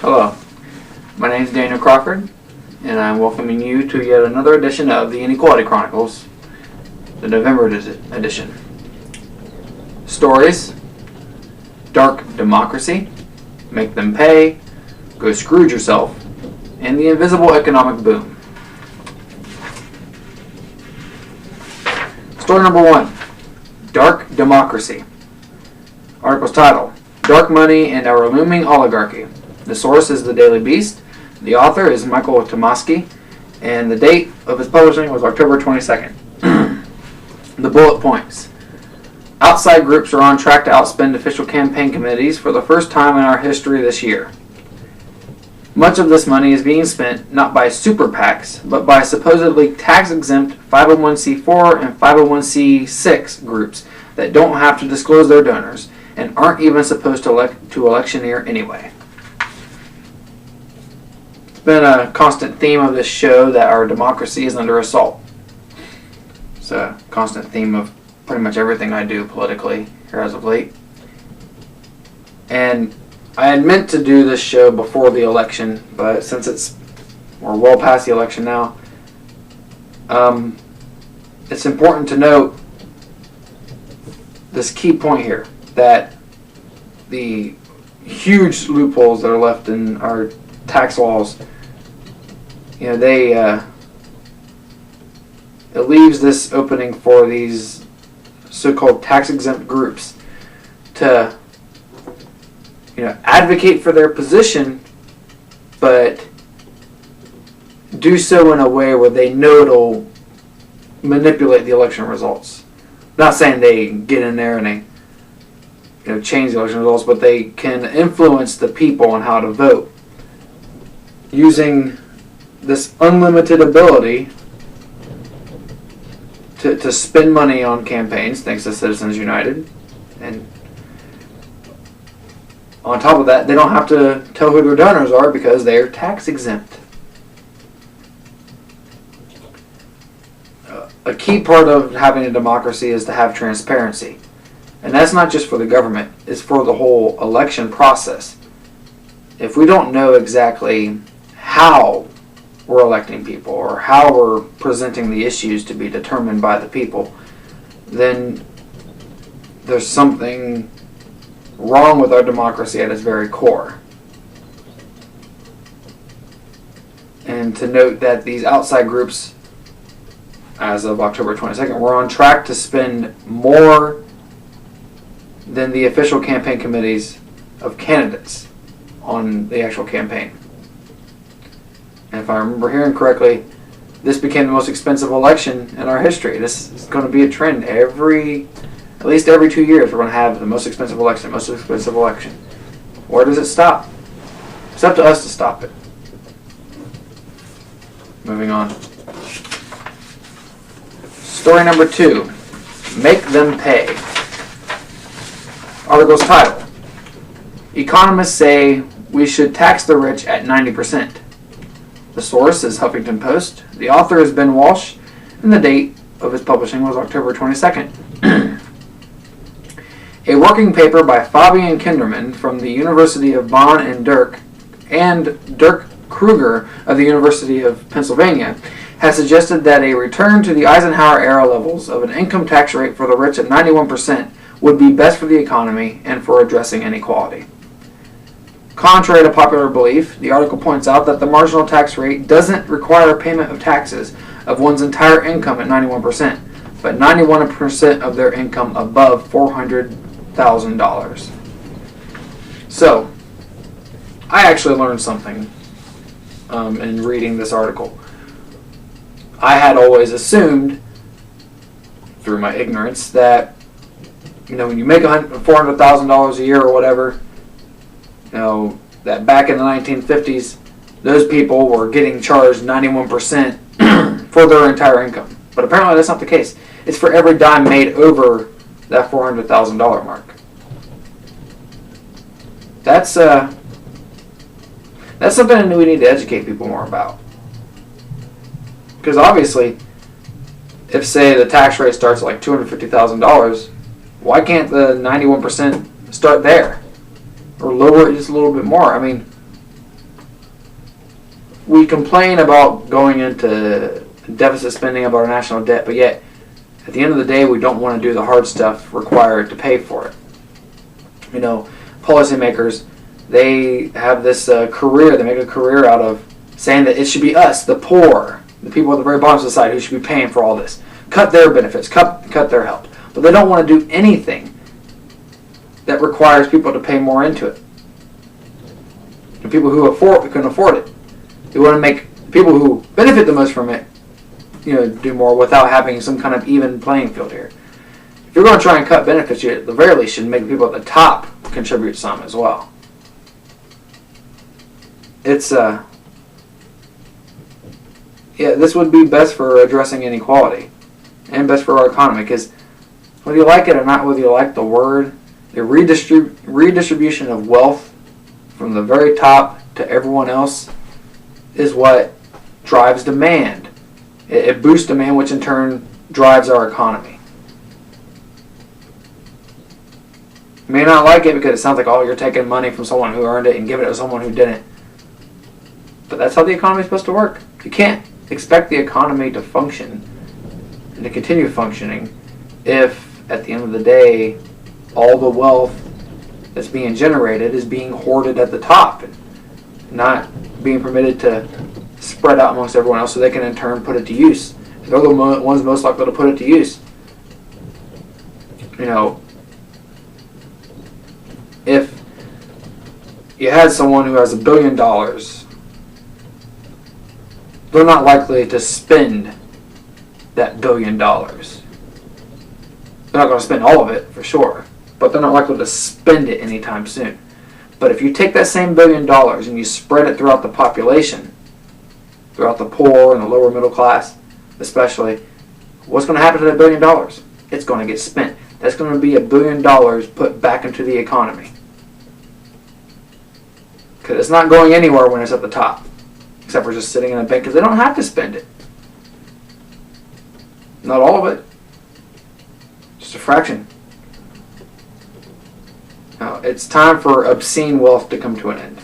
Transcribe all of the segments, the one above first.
Hello, my name is Daniel Crawford, and I'm welcoming you to yet another edition of the Inequality Chronicles, the November edition. Stories: Dark Democracy, Make Them Pay, Go Scrooge Yourself, and the Invisible Economic Boom. Story number 1, Dark Democracy. Article's title: Dark Money and Our Looming Oligarchy. The source is the Daily Beast. The author is Michael Tomasky, and the date of his publishing was October 22nd. The bullet points: outside groups are on track to outspend official campaign committees for the first time in our history this year. Much of this money is being spent not by super PACs, but by supposedly tax-exempt 501c4 and 501c6 groups that don't have to disclose their donors and aren't even supposed to electioneer anyway. It's been a constant theme of this show that our democracy is under assault. It's a constant theme of pretty much everything I do politically here as of late. And I had meant to do this show before the election, but since we're well past the election now, it's important to note this key point here, that the huge loopholes that are left in our tax laws, it leaves this opening for these so-called tax-exempt groups to advocate for their position, but do so in a way where they know it'll manipulate the election results. Not saying they get in there and they change the election results, but they can influence the people on how to vote using this unlimited ability to spend money on campaigns, thanks to Citizens United. And on top of that, they don't have to tell who their donors are because they're tax exempt. A key part of having a democracy is to have transparency. And that's not just for the government, it's for the whole election process. If we don't know exactly how we're electing people or how we're presenting the issues to be determined by the people, then there's something wrong with our democracy at its very core. And to note that these outside groups, as of October 22nd, were on track to spend more than the official campaign committees of candidates on the actual campaign. And if I remember hearing correctly, this became the most expensive election in our history. This is going to be a trend. At least every 2 years, we're going to have the most expensive election, most expensive election. Where does it stop? It's up to us to stop it. Moving on. Story number 2, Make Them Pay. Article's title: Economists say we should tax the rich at 90%. The source is Huffington Post. The author is Ben Walsh, and the date of his publishing was October 22nd. A working paper by Fabian Kinderman from the University of Bonn and Dirk Kruger of the University of Pennsylvania has suggested that a return to the Eisenhower-era levels of an income tax rate for the rich at 91% would be best for the economy and for addressing inequality. Contrary to popular belief, the article points out that the marginal tax rate doesn't require payment of taxes of one's entire income at 91%, but 91% of their income above $400,000. So, I actually learned something in reading this article. I had always assumed, through my ignorance, that when you make $400,000 a year or whatever, that back in the 1950s, those people were getting charged 91% for their entire income. But apparently that's not the case. It's for every dime made over that $400,000 mark. That's something that we need to educate people more about. Because obviously, if say the tax rate starts at like $250,000, why can't the 91% start there? Or lower it just a little bit more? I mean, we complain about going into deficit spending of our national debt, but yet at the end of the day, we don't want to do the hard stuff required to pay for it. You know, policymakers, they have this career, they make a career out of saying that it should be us, the poor, the people at the very bottom of society who should be paying for all this. Cut their benefits, cut their help. But they don't want to do anything that requires people to pay more into it. And people who can afford it. They want to make people who benefit the most from it, do more without having some kind of even playing field here. If you're going to try and cut benefits, you at the very least should make the people at the top contribute some as well. It's this would be best for addressing inequality and best for our economy, because whether you like it or not, whether you like the word, the redistribution of wealth from the very top to everyone else is what drives demand. It boosts demand, which in turn drives our economy. You may not like it because it sounds like, you're taking money from someone who earned it and giving it to someone who didn't. But that's how the economy is supposed to work. You can't expect the economy to function and to continue functioning if, at the end of the day, all the wealth that's being generated is being hoarded at the top and not being permitted to spread out amongst everyone else so they can in turn put it to use. They're the ones most likely to put it to use. If you had someone who has $1 billion, they're not likely to spend that $1 billion. They're not going to spend all of it, for sure, but they're not likely to spend it anytime soon. But if you take that same $1 billion and you spread it throughout the population, throughout the poor and the lower middle class especially, what's going to happen to that $1 billion? It's going to get spent. That's going to be $1 billion put back into the economy. Because it's not going anywhere when it's at the top, except for just sitting in a bank, because they don't have to spend it. Not all of it. Just a fraction. Now, it's time for obscene wealth to come to an end.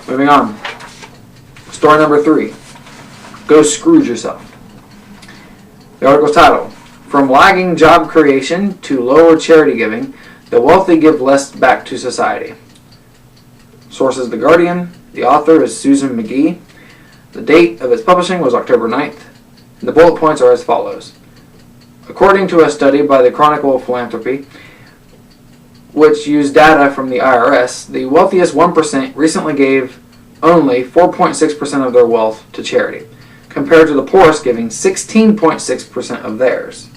Moving on. Story number 3. Go Scrooge yourself. The article's title, From Lagging Job Creation to Lower Charity Giving, the Wealthy Give Less Back to Society. Source is The Guardian. The author is Susan McGee. The date of its publishing was October 9th. And the bullet points are as follows. According to a study by the Chronicle of Philanthropy, which used data from the IRS, the wealthiest 1% recently gave only 4.6% of their wealth to charity, compared to the poorest giving 16.6% of theirs.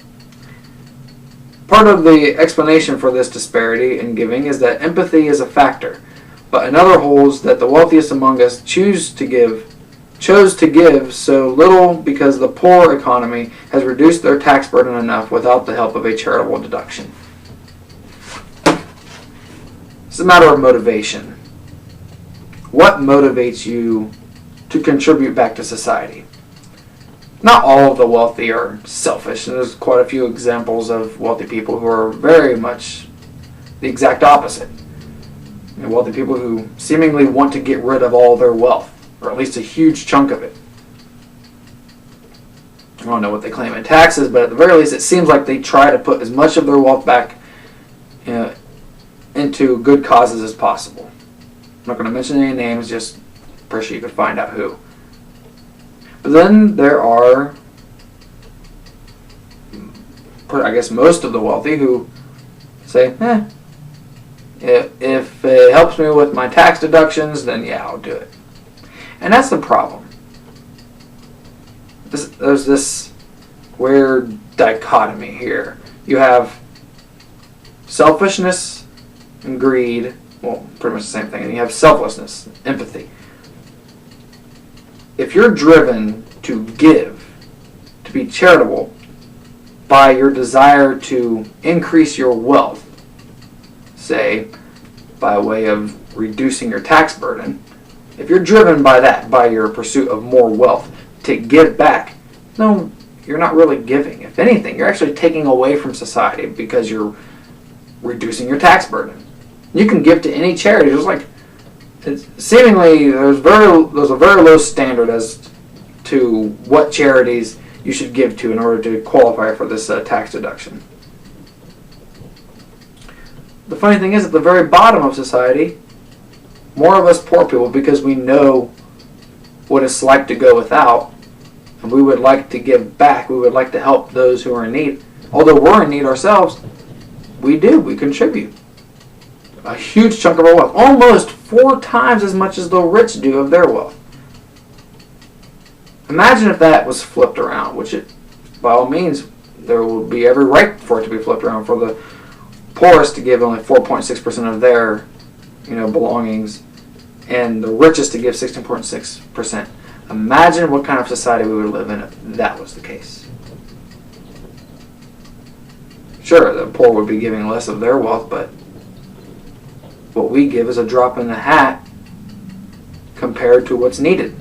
Part of the explanation for this disparity in giving is that empathy is a factor, but another holds that the wealthiest among us chose to give so little because the poor economy has reduced their tax burden enough without the help of a charitable deduction. It's a matter of motivation. What motivates you to contribute back to society? Not all of the wealthy are selfish, and there's quite a few examples of wealthy people who are very much the exact opposite. Wealthy people who seemingly want to get rid of all their wealth, or at least a huge chunk of it. I don't know what they claim in taxes, but at the very least it seems like they try to put as much of their wealth back into good causes as possible. I'm not going to mention any names, just pretty sure you could find out who. But then there are, I guess, most of the wealthy who say, if it helps me with my tax deductions, then yeah, I'll do it. And that's the problem. There's this weird dichotomy here. You have selfishness and greed, well, pretty much the same thing, and you have selflessness, empathy. If you're driven to give, to be charitable, by your desire to increase your wealth, say, by way of reducing your tax burden, if you're driven by that, by your pursuit of more wealth, to give back, no, you're not really giving. If anything, you're actually taking away from society because you're reducing your tax burden. You can give to any charity. Seemingly there's a very low standard as to what charities you should give to in order to qualify for this tax deduction. The funny thing is, at the very bottom of society, more of us poor people, because we know what it's like to go without, and we would like to give back, we would like to help those who are in need. Although we're in need ourselves, we contribute a huge chunk of our wealth, almost 4 times as much as the rich do of their wealth. Imagine if that was flipped around, which it, by all means, there would be every right for it to be flipped around, for the poorest to give only 4.6% of their belongings, and the richest to give 16.6%. Imagine what kind of society we would live in if that was the case. Sure, the poor would be giving less of their wealth, but what we give is a drop in the hat compared to what's needed.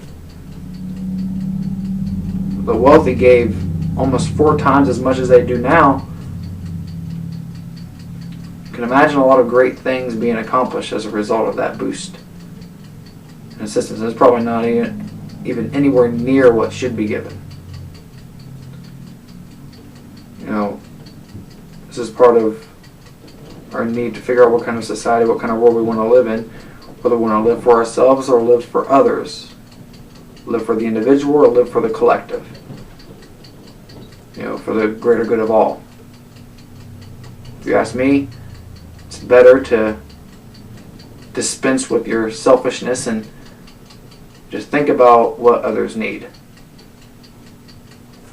The wealthy gave almost 4 times as much as they do now. You can imagine a lot of great things being accomplished as a result of that boost and assistance. It's probably not even anywhere near what should be given. This is part of our need to figure out what kind of society, what kind of world we want to live in, whether we want to live for ourselves or live for others, live for the individual or live for the collective, for the greater good of all. If you ask me, it's better to dispense with your selfishness and just think about what others need.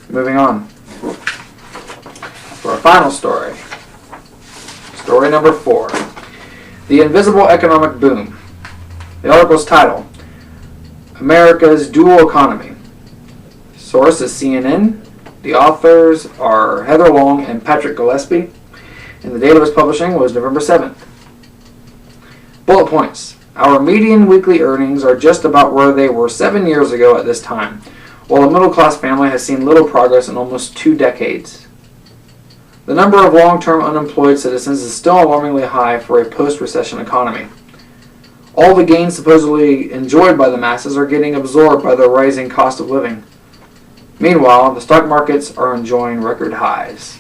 Moving on for our final story. Story number 4. The Invisible Economic Boom. The article's title, America's Dual Economy. Source is CNN. The authors are Heather Long and Patrick Gillespie. And the date of its publishing was November 7th. Bullet points. Our median weekly earnings are just about where they were 7 years ago at this time, while a middle-class family has seen little progress in almost 2 decades. The number of long-term unemployed citizens is still alarmingly high for a post-recession economy. All the gains supposedly enjoyed by the masses are getting absorbed by the rising cost of living. Meanwhile, the stock markets are enjoying record highs.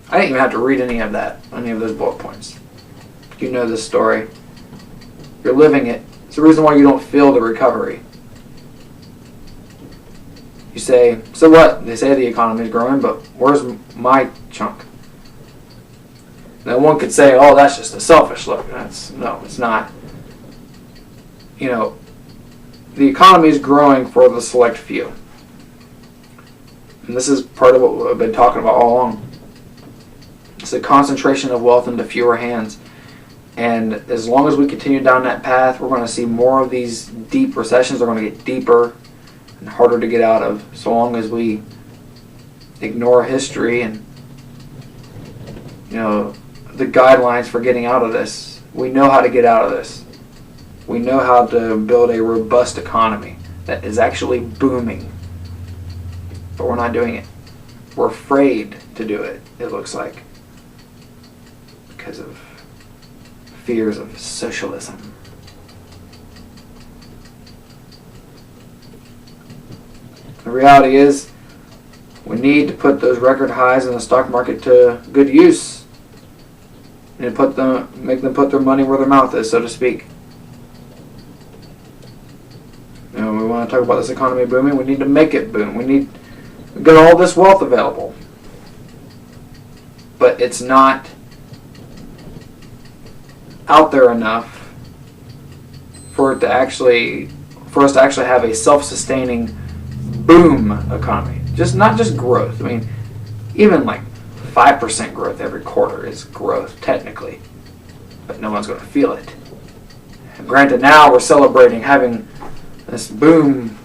I didn't even have to read any of those bullet points. You know this story. You're living it. It's the reason why you don't feel the recovery. You say, so what? They say the economy is growing, but where's my chunk? Now one could say, oh, that's just a selfish look. No, it's not. The economy is growing for the select few. And this is part of what I've been talking about all along. It's a concentration of wealth into fewer hands. And as long as we continue down that path, we're going to see more of these deep recessions. They're going to get deeper and harder to get out of, so long as we ignore history and the guidelines for getting out of this. We know how to get out of this. We know how to build a robust economy that is actually booming, but we're not doing it. We're afraid to do it, it looks like, because of fears of socialism. The reality is, we need to put those record highs in the stock market to good use, and make them put their money where their mouth is, so to speak. We want to talk about this economy booming. We need to make it boom. We've got all this wealth available, but it's not out there enough for us to actually have a self-sustaining boom economy. Not just growth. I mean, even like 5% growth every quarter is growth technically, but no one's going to feel it. And granted, now we're celebrating having this boom,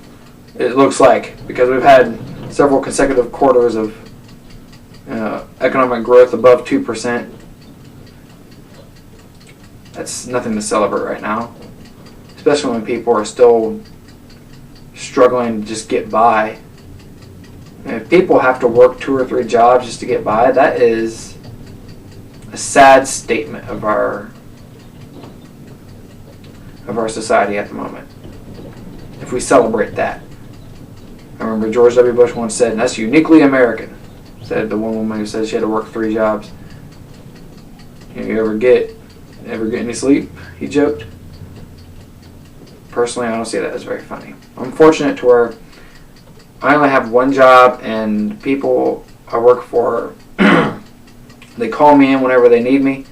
it looks like, because we've had several consecutive quarters of economic growth above 2%. That's nothing to celebrate right now, especially when people are still struggling to just get by. And if people have to work 2 or 3 jobs just to get by, that is a sad statement of our society at the moment. If we celebrate that. I remember George W. Bush once said, and that's uniquely American, said the one woman who said she had to work 3 jobs. You ever get any sleep? He joked. Personally, I don't see that as very funny. I'm fortunate to where I only have 1 job, and people I work for, they call me in whenever they need me.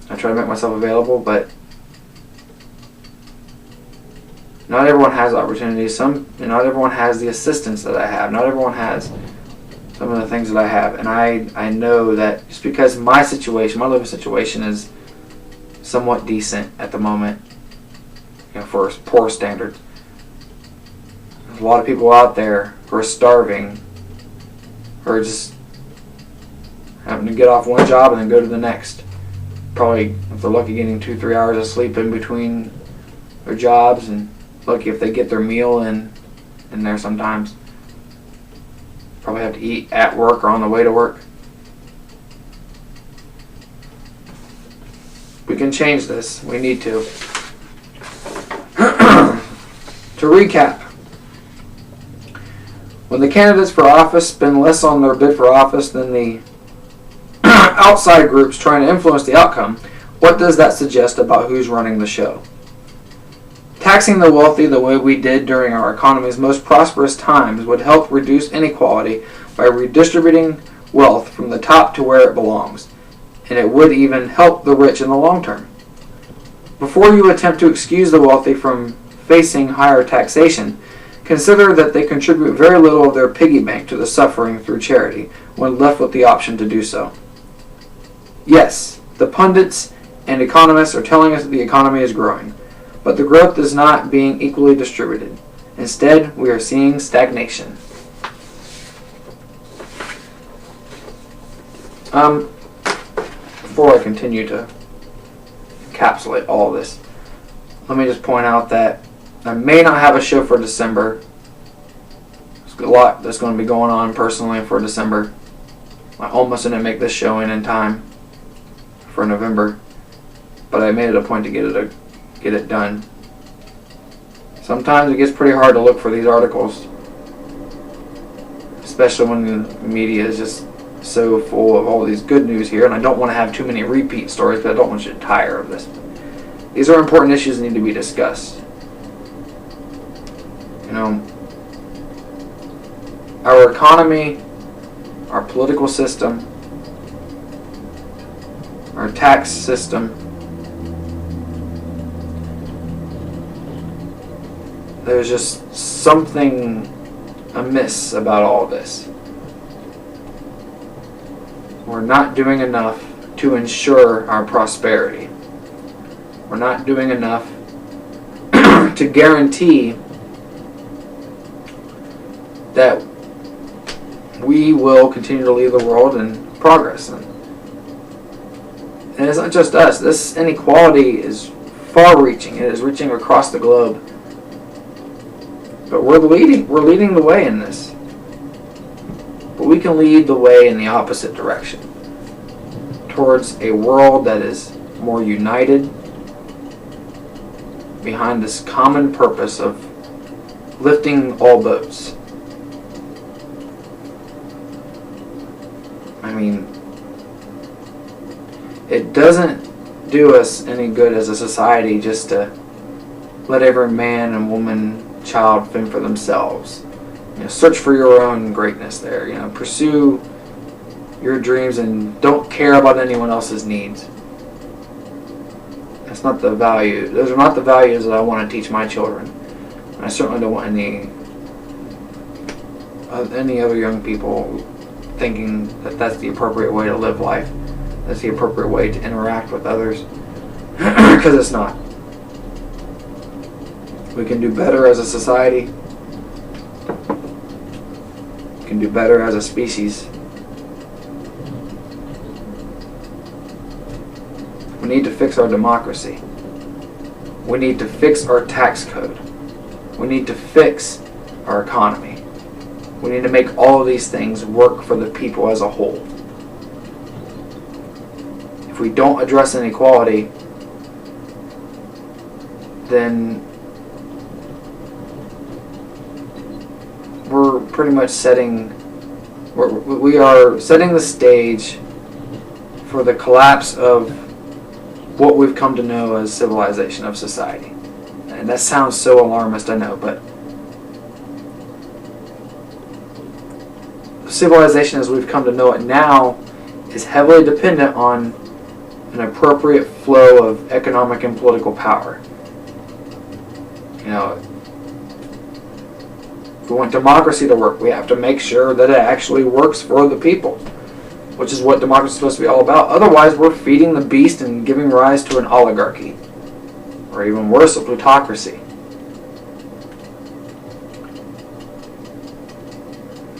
I try to make myself available, but not everyone has opportunities. Not everyone has the assistance that I have. Not everyone has some of the things that I have. And I know that just because my living situation is somewhat decent at the moment, for poor standards. There's a lot of people out there who are starving, who are just having to get off 1 job and then go to the next. Probably, if they're lucky, getting 2-3 hours of sleep in between their jobs, and lucky if they get their meal in there sometimes. Probably have to eat at work or on the way to work. We can change this. We need to. To recap, when the candidates for office spend less on their bid for office than the outside groups trying to influence the outcome, what does that suggest about who's running the show? Taxing the wealthy the way we did during our economy's most prosperous times would help reduce inequality by redistributing wealth from the top to where it belongs, and it would even help the rich in the long term. Before you attempt to excuse the wealthy from facing higher taxation, consider that they contribute very little of their piggy bank to the suffering through charity when left with the option to do so. Yes, the pundits and economists are telling us that the economy is growing, but the growth is not being equally distributed. Instead, we are seeing stagnation. Before I continue to encapsulate all this, let me just point out that I may not have a show for December. There's a lot that's going to be going on personally for December. I almost didn't make this show in time for November, but I made it a point to get it done. Sometimes it gets pretty hard to look for these articles, especially when the media is just so full of all these good news here, and I don't want to have too many repeat stories, but I don't want you to tire of this. These are important issues that need to be discussed. Our economy, our political system, our tax system, there's just something amiss about all this. We're not doing enough to ensure our prosperity. We're not doing enough to guarantee that we will continue to lead the world in progress. And it's not just us. This inequality is far-reaching. It is reaching across the globe. But we're leading the way in this. But we can lead the way in the opposite direction, towards a world that is more united behind this common purpose of lifting all boats. I mean, it doesn't do us any good as a society just to let every man and woman, child fend for themselves. Search for your own greatness there. Pursue your dreams and don't care about anyone else's needs. That's not the value. Those are not the values that I want to teach my children. And I certainly don't want any other young people thinking that that's the appropriate way to live life. That's the appropriate way to interact with others. Because it's not. We can do better as a society. We can do better as a species. We need to fix our democracy. We need to fix our tax code. We need to fix our economy. We need to make all of these things work for the people as a whole. if we don't address inequality, then we're pretty much we are setting the stage for the collapse of what we've come to know as civilization of society. And that sounds so alarmist, I know, but civilization as we've come to know it now is heavily dependent on an appropriate flow of economic and political power. You know, if we want democracy to work, we have to make sure that it actually works for the people, which is what democracy is supposed to be all about. Otherwise, we're feeding the beast and giving rise to an oligarchy, or even worse, a plutocracy.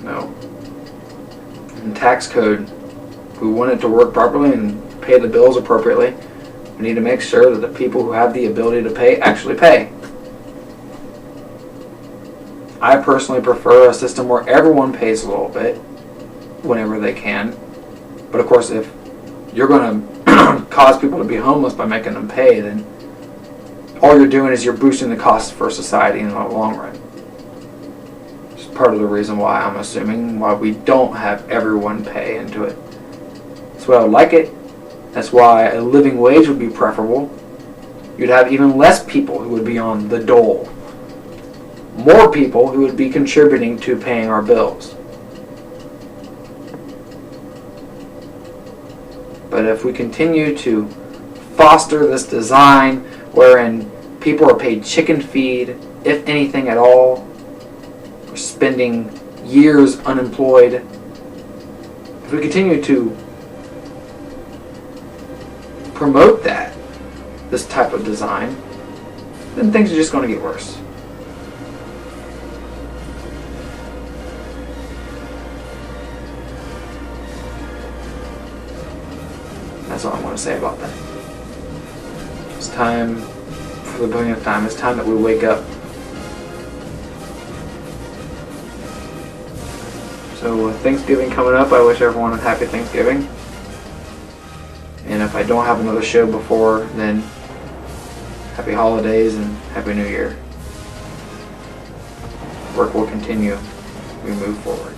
No. In tax code, we want it to work properly and pay the bills appropriately. We need to make sure that the people who have the ability to pay actually pay. I personally prefer a system where everyone pays a little bit whenever they can. But of course, if you're going to cause people to be homeless by making them pay, then all you're doing is you're boosting the costs for society in the long run. It's part of the reason why I'm assuming why we don't have everyone pay into it. That's why I would like it. That's why a living wage would be preferable. You'd have even less people who would be on the dole. More people who would be contributing to paying our bills. But if we continue to foster this design wherein people are paid chicken feed, if anything at all, or spending years unemployed, if we continue to promote this type of design, then things are just going to get worse. That's all I want to say about that. It's time, for the billionth time, it's time that we wake up. So with Thanksgiving coming up, I wish everyone a happy Thanksgiving. And if I don't have another show before, then happy holidays and happy new year. Work will continue. We move forward.